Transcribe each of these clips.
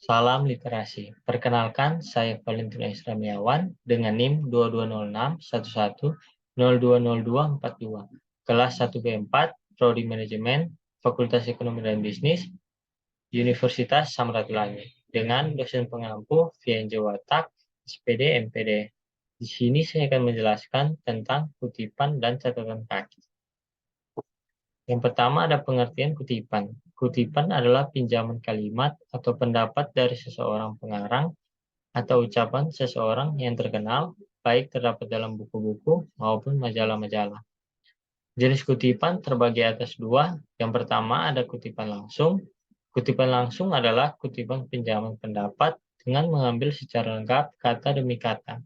Salam literasi. Perkenalkan, saya Valentino Esramiawan dengan NIM 220611020242, kelas 1B4, Prodi Manajemen, Fakultas Ekonomi dan Bisnis, Universitas Samratulangi, dengan dosen pengampu VNJ Watak, SPD, MPD. Di sini saya akan menjelaskan tentang kutipan dan catatan kaki. Yang pertama ada pengertian kutipan. Kutipan adalah pinjaman kalimat atau pendapat dari seseorang pengarang atau ucapan seseorang yang terkenal, baik terdapat dalam buku-buku maupun majalah-majalah. Jenis kutipan terbagi atas dua. Yang pertama ada kutipan langsung. Kutipan langsung adalah kutipan pinjaman pendapat dengan mengambil secara lengkap kata demi kata.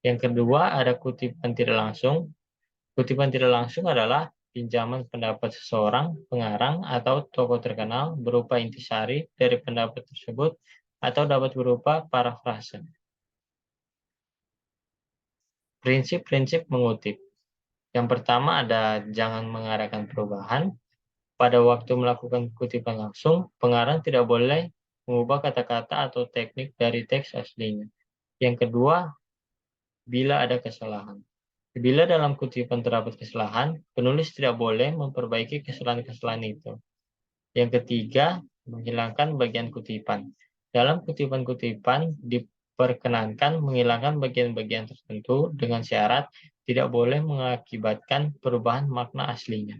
Yang kedua ada kutipan tidak langsung. Kutipan tidak langsung adalah pinjaman pendapat seseorang, pengarang, atau tokoh terkenal berupa intisari dari pendapat tersebut atau dapat berupa parafrase. Prinsip-prinsip mengutip. Yang pertama ada jangan mengarahkan perubahan. Pada waktu melakukan kutipan langsung, pengarang tidak boleh mengubah kata-kata atau teknik dari teks aslinya. Yang kedua, bila ada kesalahan. Bila dalam kutipan terdapat kesalahan, penulis tidak boleh memperbaiki kesalahan-kesalahan itu. Yang ketiga, menghilangkan bagian kutipan. Dalam kutipan-kutipan diperkenankan menghilangkan bagian-bagian tertentu dengan syarat tidak boleh mengakibatkan perubahan makna aslinya.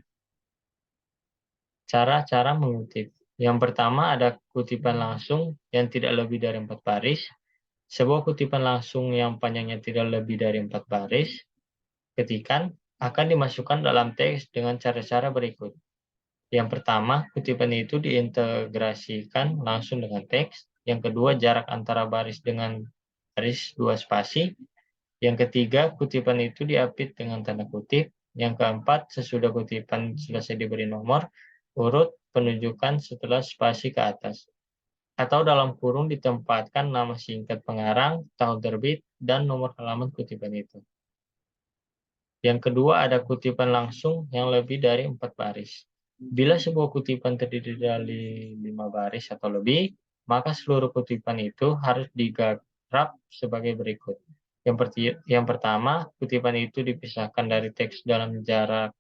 Cara-cara mengutip. Yang pertama ada kutipan langsung yang tidak lebih dari 4 baris. Sebuah kutipan langsung yang panjangnya tidak lebih dari 4 baris, ketikan, akan dimasukkan dalam teks dengan cara-cara berikut. Yang pertama, kutipan itu diintegrasikan langsung dengan teks. Yang kedua, jarak antara baris dengan baris 2 spasi. Yang ketiga, kutipan itu diapit dengan tanda kutip. Yang keempat, sesudah kutipan selesai diberi nomor urut penunjukan setelah spasi ke atas. Atau dalam kurung ditempatkan nama singkat pengarang, tahun terbit, dan nomor halaman kutipan itu. Yang kedua ada kutipan langsung yang lebih dari 4 baris. Bila sebuah kutipan terdiri dari 5 baris atau lebih, maka seluruh kutipan itu harus digarap sebagai berikut. Yang pertama, kutipan itu dipisahkan dari teks dalam jarak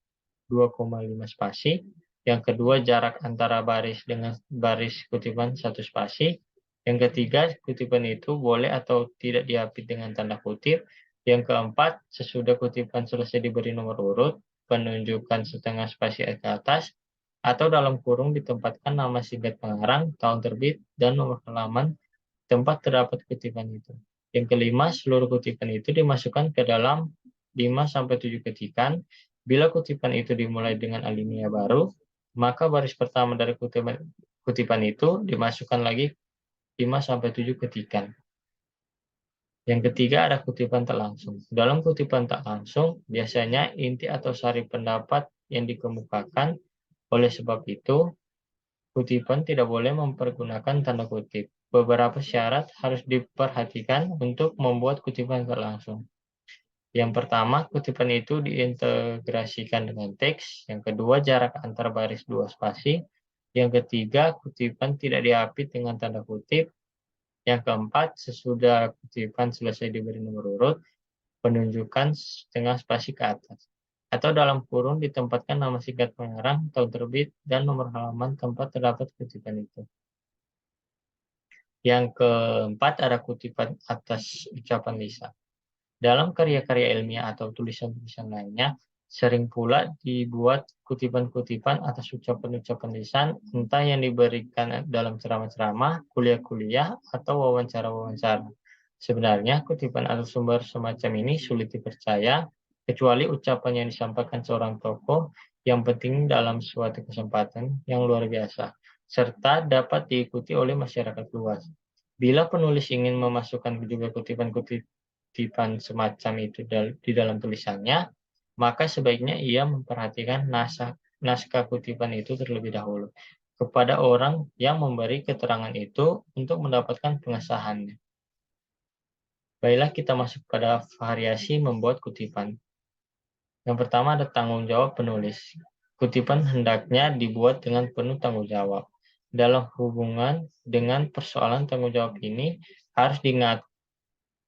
2,5 spasi. Yang kedua, jarak antara baris dengan baris kutipan 1 spasi. Yang ketiga, kutipan itu boleh atau tidak diapit dengan tanda kutip. Yang keempat, sesudah kutipan selesai diberi nomor urut, penunjukan setengah spasi ke atas, atau dalam kurung ditempatkan nama singkat pengarang, tahun terbit, dan nomor halaman tempat terdapat kutipan itu. Yang kelima, seluruh kutipan itu dimasukkan ke dalam 5-7 ketikan. Bila kutipan itu dimulai dengan alinea baru, maka baris pertama dari kutipan itu dimasukkan lagi 5-7 ketikan. Yang ketiga ada kutipan tak langsung. Dalam kutipan tak langsung, biasanya inti atau sari pendapat yang dikemukakan. Oleh sebab itu, kutipan tidak boleh mempergunakan tanda kutip. Beberapa syarat harus diperhatikan untuk membuat kutipan tak langsung. Yang pertama, kutipan itu diintegrasikan dengan teks. Yang kedua, jarak antar baris 2 spasi. Yang ketiga, kutipan tidak diapit dengan tanda kutip. Yang keempat, sesudah kutipan selesai diberi nomor urut, penunjukan setengah spasi ke atas. Atau dalam kurung ditempatkan nama singkat pengarang, tahun terbit, dan nomor halaman tempat terdapat kutipan itu. Yang keempat ada kutipan atas ucapan lisan. Dalam karya-karya ilmiah atau tulisan-tulisan lainnya, sering pula dibuat kutipan-kutipan atas ucapan-ucapan lisan, entah yang diberikan dalam ceramah-ceramah, kuliah-kuliah, atau wawancara-wawancara. Sebenarnya, kutipan atau sumber semacam ini sulit dipercaya, kecuali ucapan yang disampaikan seorang tokoh yang penting dalam suatu kesempatan yang luar biasa, serta dapat diikuti oleh masyarakat luas. Bila penulis ingin memasukkan juga kutipan semacam itu di dalam tulisannya, maka sebaiknya ia memperhatikan naskah kutipan itu terlebih dahulu kepada orang yang memberi keterangan itu untuk mendapatkan pengesahannya. Baiklah kita masuk pada variasi membuat kutipan. Yang pertama ada tanggung jawab penulis. Kutipan hendaknya dibuat dengan penuh tanggung jawab. Dalam hubungan dengan persoalan tanggung jawab ini, harus diingat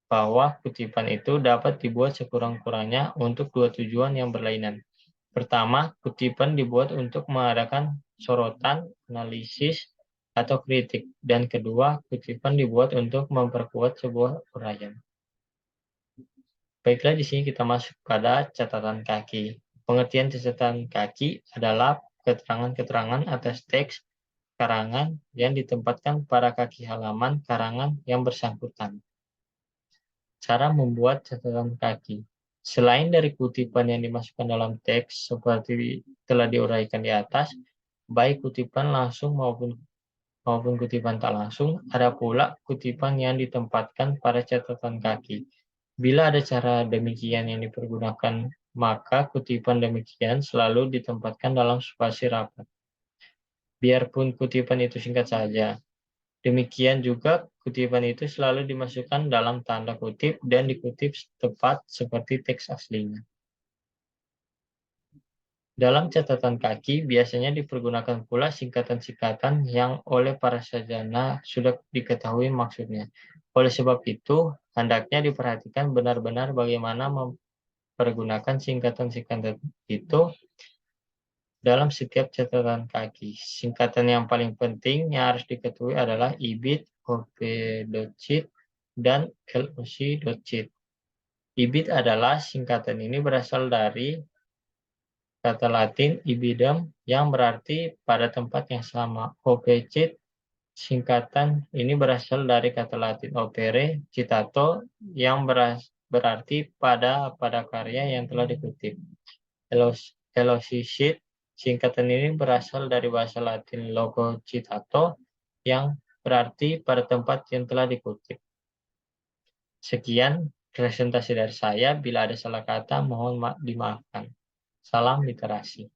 bahwa kutipan itu dapat dibuat sekurang-kurangnya untuk dua tujuan yang berlainan. Pertama, kutipan dibuat untuk mengadakan sorotan, analisis, atau kritik. Dan kedua, kutipan dibuat untuk memperkuat sebuah uraian. Baiklah, di sini kita masuk pada catatan kaki. Pengertian catatan kaki adalah keterangan-keterangan atas teks karangan yang ditempatkan pada kaki halaman karangan yang bersangkutan. Cara membuat catatan kaki. Selain dari kutipan yang dimasukkan dalam teks seperti telah diuraikan di atas, baik kutipan langsung maupun kutipan tak langsung, ada pula kutipan yang ditempatkan pada catatan kaki. Bila ada cara demikian yang dipergunakan, maka kutipan demikian selalu ditempatkan dalam spasi rapat. Biarpun kutipan itu singkat saja, demikian juga kutipan itu selalu dimasukkan dalam tanda kutip dan dikutip tepat seperti teks aslinya. Dalam catatan kaki biasanya dipergunakan pula singkatan-singkatan yang oleh para sarjana sudah diketahui maksudnya. Oleh sebab itu, hendaknya diperhatikan benar-benar bagaimana mempergunakan singkatan-singkatan itu dalam setiap catatan kaki. Singkatan yang paling penting yang harus diketahui adalah IBIT, OP.cheat, dan LOC.cheat. IBIT adalah singkatan ini berasal dari kata Latin ibidem yang berarti pada tempat yang sama. OP.cheat singkatan ini berasal dari kata Latin opere citato yang berarti pada karya yang telah dikutip. Velocicit singkatan ini berasal dari bahasa Latin logo citato yang berarti pada tempat yang telah dikutip. Sekian presentasi dari saya. Bila ada salah kata, mohon dimaafkan. Salam literasi.